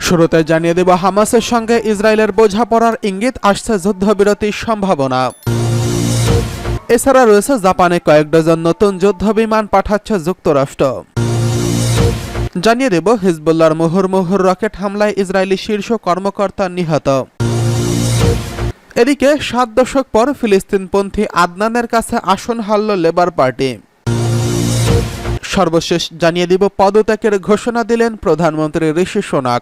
শুরুতে জানিয়ে দেব, হামাসের সঙ্গে ইসরায়েলের বোঝাপড়ার ইঙ্গিত, আসছে যুদ্ধবিরতির সম্ভাবনা। এছাড়া রয়েছে জাপানে কয়েক ডজন নতুন যুদ্ধবিমান পাঠাচ্ছে যুক্তরাষ্ট্র। জানিয়ে দেব, হিজবুল্লাহর মুহুর্মুহুর রকেট হামলায় ইসরায়েলি শীর্ষ কর্মকর্তা নিহত। এদিকে 7 দশক পর ফিলিস্তিনপন্থী আদনানের কাছে আসন হারল লেবার পার্টি। সর্বশেষ জানিয়ে দিব, পদত্যাগের ঘোষণা দিলেন প্রধানমন্ত্রী ঋষি সুনাক।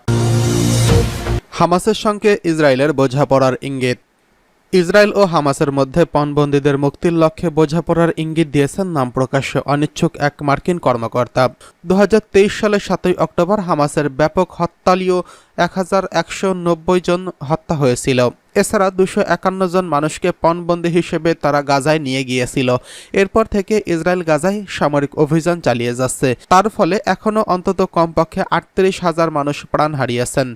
হামাসের সঙ্গে ইসরায়েলের বোঝাপড়ার ইঙ্গিত। ইসরায়েল ও হামাসের মধ্যে পণবন্দীদের মুক্তির লক্ষ্যে বোঝাপড়ার ইঙ্গিত দিয়েছেন নাম প্রকাশ্যে অনিচ্ছুক এক মার্কিন কর্মকর্তা। 2023 সালের 7 অক্টোবর হামাসের ব্যাপক হত্যালীয় 1190 জন হত্যা হয়েছিল। এছাড়া 251 জন মানুষকে পণবন্দী হিসেবে তারা গাজায় নিয়ে গিয়েছিল। এরপর থেকে ইসরায়েল গাজায় সামরিক অভিযান চালিয়ে যাচ্ছে। তার ফলে এখনও অন্তত কমপক্ষে 38,000 মানুষ প্রাণ হারিয়েছেন।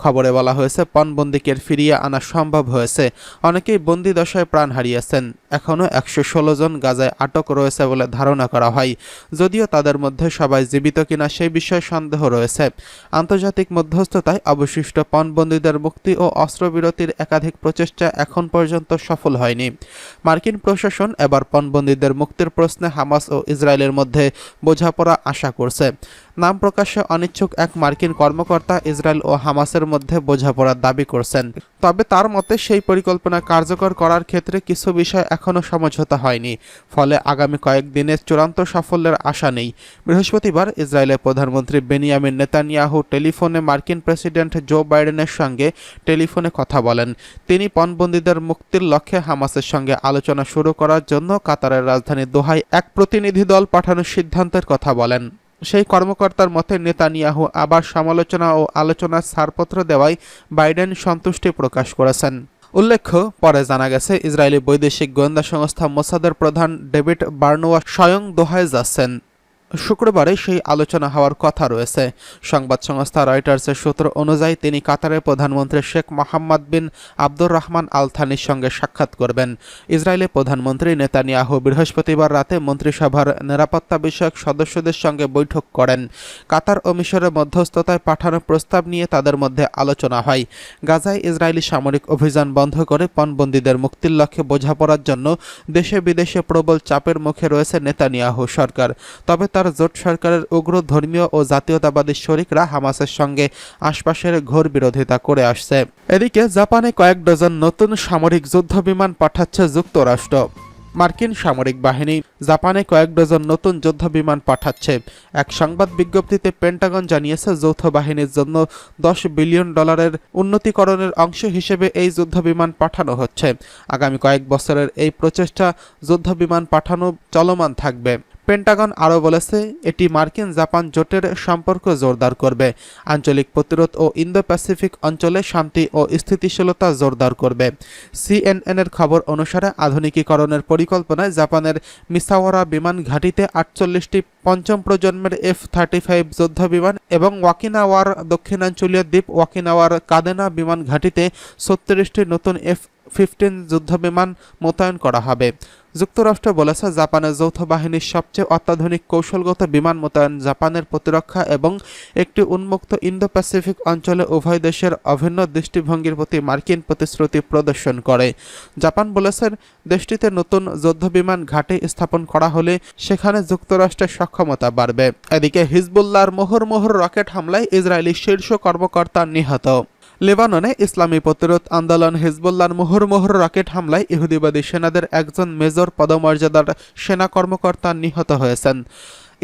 খবরে বলা হয়েছে, পণবন্দীকে ফিরিয়ে আনা সম্ভব হয়েছে। অনেকেই বন্দী দশায় প্রাণ হারিয়েছেন। এখনও 116 জন গাজায় আটক রয়েছে বলে ধারণা করা হয়। যদিও তাদের মধ্যে সবাই জীবিত কিনা সেই বিষয়ে সন্দেহ রয়েছে। আন্তর্জাতিক মধ্যস্থতায় অবশিষ্ট পণবন্দীদের মুক্তি ও অস্ত্রবিরতির একাধিক প্রচেষ্টা এখন পর্যন্ত সফল হয়নি। মার্কিন প্রশাসন এবার পণবন্দীদের মুক্তির প্রশ্নে হামাস ও ইসরায়েলের মধ্যে বোঝাপড়া আশা করছে। নাম প্রকাশে অনিচ্ছুক এক মার্কিন কর্মকর্তা ইসরায়েল ও হামাসের মধ্যে বোঝাপড়ার দাবি করছেন। তবে তার মতে সেই পরিকল্পনা কার্যকর করার ক্ষেত্রে কিছু বিষয় এখনও সমঝোতা হয়নি। ফলে আগামী কয়েকদিনের চূড়ান্ত সাফল্যের আশা নেই। বৃহস্পতিবার ইসরায়েলের প্রধানমন্ত্রী বেনিয়ামিন নেতানিয়াহু টেলিফোনে মার্কিন প্রেসিডেন্ট জো বাইডেনের সঙ্গে টেলিফোনে কথা বলেন। তিনি পণবন্দীদের মুক্তির লক্ষ্যে হামাসের সঙ্গে আলোচনা শুরু করার জন্য কাতারের রাজধানী দোহায় এক প্রতিনিধি দল পাঠানোর সিদ্ধান্তের কথা বলেন। সেই কর্মকর্তার মতে, নেতানিয়াহু আবার সমালোচনা ও আলোচনার ছাড়পত্র দেওয়ায় বাইডেন সন্তুষ্টি প্রকাশ করেছেন। উল্লেখ্য, পরে জানা গেছে ইসরায়েলি বৈদেশিক গোয়েন্দা সংস্থা মোসাদের প্রধান ডেভিড বার্নোয়া স্বয়ং দোহায় যাচ্ছেন। শুক্রবারে সেই আলোচনা হওয়ার কথা রয়েছে। সংবাদ সংস্থা রয়টার্সের সূত্র অনুযায়ী তিনি কাতারের প্রধানমন্ত্রী শেখ মোহাম্মদ বিন আব্দুর রহমান আল থানির সঙ্গে সাক্ষাৎ করবেন। ইসরায়েলের প্রধানমন্ত্রী নেতানিয়াহু বৃহস্পতিবার রাতে মন্ত্রিসভার নিরাপত্তা বিষয়ক সদস্যদের সঙ্গে বৈঠক করেন। কাতার ও মিশরের মধ্যস্থতায় পাঠানো প্রস্তাব নিয়ে তাদের মধ্যে আলোচনা হয়। গাজায় ইসরায়েলি সামরিক অভিযান বন্ধ করে পণবন্দীদের মুক্তির লক্ষ্যে বোঝাপড়ার জন্য দেশে বিদেশে প্রবল চাপের মুখে রয়েছে নেতানিয়াহু সরকার। তবে তার জোট সরকারের উগ্র ধর্মীয় ও জাতীয়তাবাদী শরিকরা হামাসের সঙ্গে আশপাশের ঘোর বিরোধিতা করে আসছে। এদিকে জাপানে কয়েক ডজন নতুন সামরিক যুদ্ধবিমান পাঠাচ্ছে যুক্তরাষ্ট্র। মার্কিন সামরিক বাহিনী জাপানে কয়েক ডজন নতুন যুদ্ধবিমান পাঠাচ্ছে। এক সংবাদ বিজ্ঞপ্তিতে পেন্টাগন জানিয়েছে, যৌথ বাহিনীর জন্য $10 বিলিয়ন উন্নতিকরণের অংশ হিসেবে এই যুদ্ধবিমান পাঠানো হচ্ছে। আগামী কয়েক বছরের এই প্রচেষ্টা যুদ্ধবিমান পাঠানো চলমান থাকবে। পেন্টাগন আরও বলেছে, এটি মার্কিন জাপান জোটের সম্পর্ক জোরদার করবে, আঞ্চলিক প্রতিরোধ ও ইন্দো প্যাসিফিক অঞ্চলে শান্তি ও স্থিতিশীলতা জোরদার করবে। সিএনএনের খবর অনুসারে আধুনিকীকরণের পরিকল্পনায় জাপানের মিসাওয়ারা বিমান ঘাঁটিতে 48টি পঞ্চম প্রজন্মের F-35 যুদ্ধবিমান এবং ওয়াকিনাওয়ার দক্ষিণাঞ্চলীয় দ্বীপ ওয়াকিনাওয়ার কাদেনা বিমান ঘাঁটিতে 36টি নতুন F-15 যুদ্ধবিমান মোতায়েন করা হবে। যুক্তরাষ্ট্র বলেছে, জাপানের যৌথ বাহিনীর সবচেয়ে অত্যাধুনিক কৌশলগত বিমান মোতায়েন জাপানের প্রতিরক্ষা এবং একটি উন্মুক্ত ইন্দো প্যাসিফিক অঞ্চলে উভয় দেশের অভিন্ন দৃষ্টিভঙ্গির প্রতি মার্কিন প্রতিশ্রুতি প্রদর্শন করে। জাপান বলেছে, দেশটিতে নতুন যুদ্ধবিমান ঘাঁটি স্থাপন করা হলে সেখানে যুক্তরাষ্ট্রের সক্ষমতা বাড়বে। এদিকে হিজবুল্লাহর মুহুর্মুহুর রকেট হামলায় ইসরায়েলি শীর্ষ কর্মকর্তা নিহত। লেবাননে ইসলামী প্রতিরোধ আন্দোলন হিজবুল্লাহর মুহুর্মুহুর রকেট হামলায় ইহুদিবাদী সেনাদের একজন মেজর পদমর্যাদার সেনা কর্মকর্তা নিহত হয়েছেন।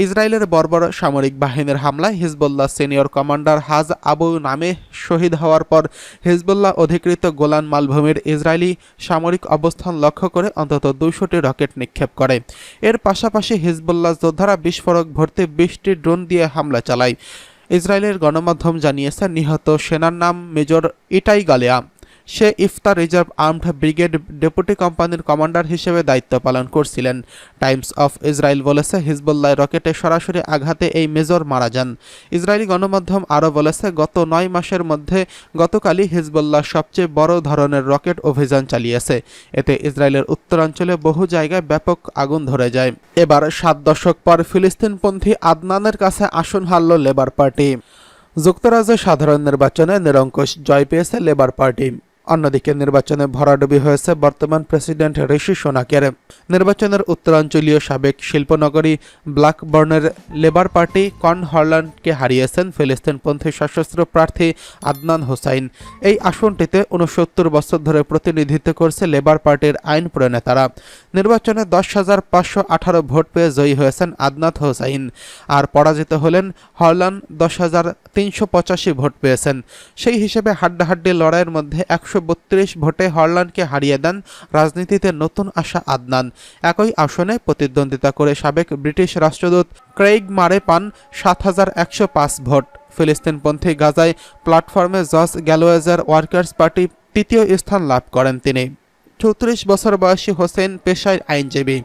ইসরায়েলের বর্বর সামরিক বাহিনীর হামলায় হিজবুল্লাহ সিনিয়র কমান্ডার হাজ আবু নামে শহীদ হওয়ার পর হিজবুল্লাহ অধিকৃত গোলান মালভূমির ইসরায়েলি সামরিক অবস্থান লক্ষ্য করে অন্তত 200টি রকেট নিক্ষেপ করে। এর পাশাপাশি হিজবুল্লাহ যোদ্ধারা বিস্ফোরক ভর্তি 20টি ড্রোন দিয়ে হামলা চালায়। ইসরায়েলের গণমাধ্যম জানিয়েছে, নিহত সেনার নাম মেজর ইটাই গালিয়া। সে ইফতার রিজার্ভ আর্মড ব্রিগেড ডেপুটি কোম্পানির কমান্ডার হিসেবে দায়িত্ব পালন করছিলেন। টাইমস অফ ইসরায়েল বলেছে, হিজবুল্লাহ রকেটে সরাসরি আঘাতে এই মেজর মারা যান। ইসরায়েলি গণমাধ্যম আরও বলেছে, গত 9 মাসের মধ্যে গতকালই হিজবুল্লাহ সবচেয়ে বড় ধরনের রকেট অভিযান চালিয়েছে। এতে ইসরায়েলের উত্তরাঞ্চলে বহু জায়গায় ব্যাপক আগুন ধরে যায়। এবার 7 দশক পর ফিলিস্তিনপন্থী আদনানের কাছে আসন হারল লেবার পার্টি। যুক্তরাজ্যে সাধারণ নির্বাচনে নিরঙ্কুশ জয় পেয়েছে লেবার পার্টি। অন্যদিকে নির্বাচনে ভরাডুবি হয়েছে বর্তমান প্রেসিডেন্ট ঋষি সোনাকের। নির্বাচনের উত্তরাঞ্চলীয় সাবেক শিল্পনগরী ব্ল্যাকবার্নের লেবার পার্টি কর্নওয়ালিসকে হারিয়েছেন ফিলিস্তিনপন্থী সশস্ত্র প্রার্থী আদনান হোসাইন। এই আসনটিতে 69 বছর ধরে প্রতিনিধিত্ব করছে লেবার পার্টির আইন প্রণেতারা। নির্বাচনে 10,518 ভোট পেয়ে জয়ী হয়েছেন আদনান হোসাইন, আর পরাজিত হলেন হরলান 10,385 ভোট পেয়েছেন। সেই হিসেবে হাড্ডাহাড্ডি লড়াইয়ের মধ্যে 132 ভোটে হরলানকে হারিয়ে দেন রাজনীতিতে নতুন আসা আদনান। একই আসনে প্রতিদ্বন্দ্বিতা করে সাবেক ব্রিটিশ রাষ্ট্রদূত ক্রেইগ মারে পান 7,105 ভোট। ফিলিস্তিনপন্থী গাজায় প্ল্যাটফর্মে জর্জ গ্যালোয়েজের ওয়ার্কার্স পার্টি তৃতীয় স্থান লাভ করেন তিনি। 34 বছর বয়সী হোসেন পেশায় আইনজীবী।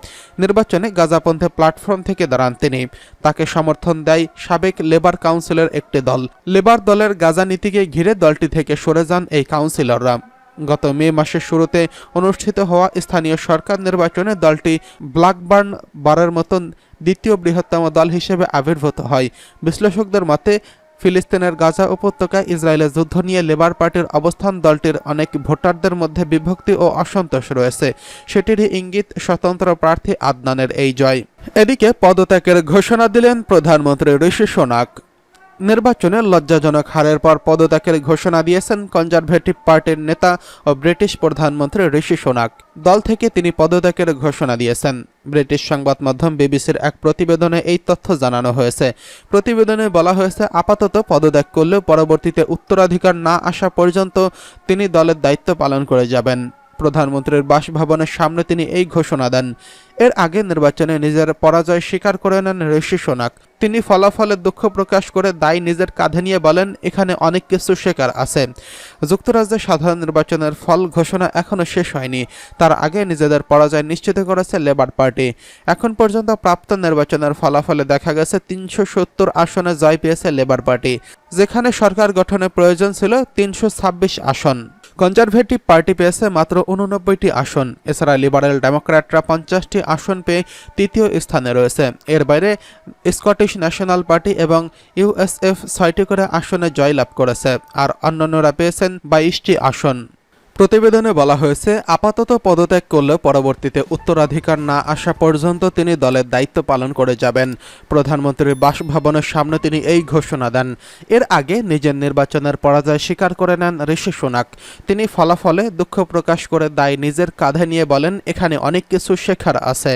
নির্বাচনে গাজাপন্থী প্ল্যাটফর্ম থেকে দাঁড়ান তিনি। তাকে সমর্থন দেয় সাবেক লেবার কাউন্সিলের একটি দল। লেবার দলের গাজা নীতিকে ঘিরে দলটি থেকে সরে যান এই কাউন্সিলররা। গত মে মাসের শুরুতে অনুষ্ঠিত হওয়া স্থানীয় সরকার নির্বাচনে দলটি ব্ল্যাকবার্ন বারের মতন দ্বিতীয় বৃহত্তম দল হিসেবে আবির্ভূত হয়। বিশ্লেষকদের মতে, ফিলিস্তিনের গাজা উপত্যকায় ইসরায়েলের যুদ্ধ নিয়ে লেবার পার্টির অবস্থান দলটির অনেক ভোটারদের মধ্যে বিভক্তি ও অসন্তোষ রয়েছে। সেটিরই ইঙ্গিত স্বতন্ত্র প্রার্থী আদনানের এই জয়। এদিকে পদত্যাগের ঘোষণা দিলেন প্রধানমন্ত্রী ঋষি সোনাক। নির্বাচনে লজ্জাজনক হারের পর পদত্যাগের ঘোষণা দিয়েছেন কনজারভেটিভ পার্টির নেতা ও ব্রিটিশ প্রধানমন্ত্রী ঋষি সোনাক। দল থেকে তিনি পদত্যাগের ঘোষণা দিয়েছেন। ব্রিটিশ সংবাদ মাধ্যম বিবিসির এক প্রতিবেদনে এই তথ্য জানানো হয়েছে। প্রতিবেদনে বলা হয়েছে, আপাতত পদত্যাগ করলেও পরবর্তীতে উত্তরাধিকার না আসা পর্যন্ত তিনি দলের দায়িত্ব পালন করে যাবেন। প্রধানমন্ত্রীর বাসভবনের সামনে তিনি এই ঘোষণা দেন। এর আগে নির্বাচনে নিজের পরাজয় স্বীকার করে নেন ঋষি সোনাক। তিনি ফলাফলের দুঃখ প্রকাশ করে দায় নিজের কাঁধে নিয়ে বলেন, এখানে অনেক কিছু শেখার আছে। যুক্তরাজ্যে সাধারণ নির্বাচনের ফল ঘোষণা এখনও শেষ হয়নি। তার আগে নিজেদের পরাজয় নিশ্চিত করেছে লেবার পার্টি। এখন পর্যন্ত প্রাপ্ত নির্বাচনের ফলাফলে দেখা গেছে 370 আসনে জয় পেয়েছে লেবার পার্টি, যেখানে সরকার গঠনের প্রয়োজন ছিল 326 আসন। কনজারভেটিভ পার্টি পেয়েছে মাত্র 89টি আসন। এছাড়া লিবারেল ডেমোক্র্যাটরা 50টি আসন পেয়ে তৃতীয় স্থানে রয়েছে। এর বাইরে স্কটিশ ন্যাশনাল পার্টি এবং ইউএসএফ 6টি করে আসনে জয়লাভ করেছে, আর অন্যান্যরা পেয়েছেন 22টি আসন। প্রতিবেদনে বলা হয়েছে, আপাতত পদত্যাগ করলেও পরবর্তীতে উত্তরাধিকার না আসা পর্যন্ত তিনি দলের দায়িত্ব পালন করে যাবেন। প্রধানমন্ত্রীর বাসভবনের সামনে তিনি এই ঘোষণা দেন। এর আগে নিজের নির্বাচনের পরাজয় স্বীকার করে নেন ঋষি সোনাক। তিনি ফলাফলে দুঃখ প্রকাশ করে দায় নিজের কাঁধে নিয়ে বলেন, এখানে অনেক কিছু শেখার আছে।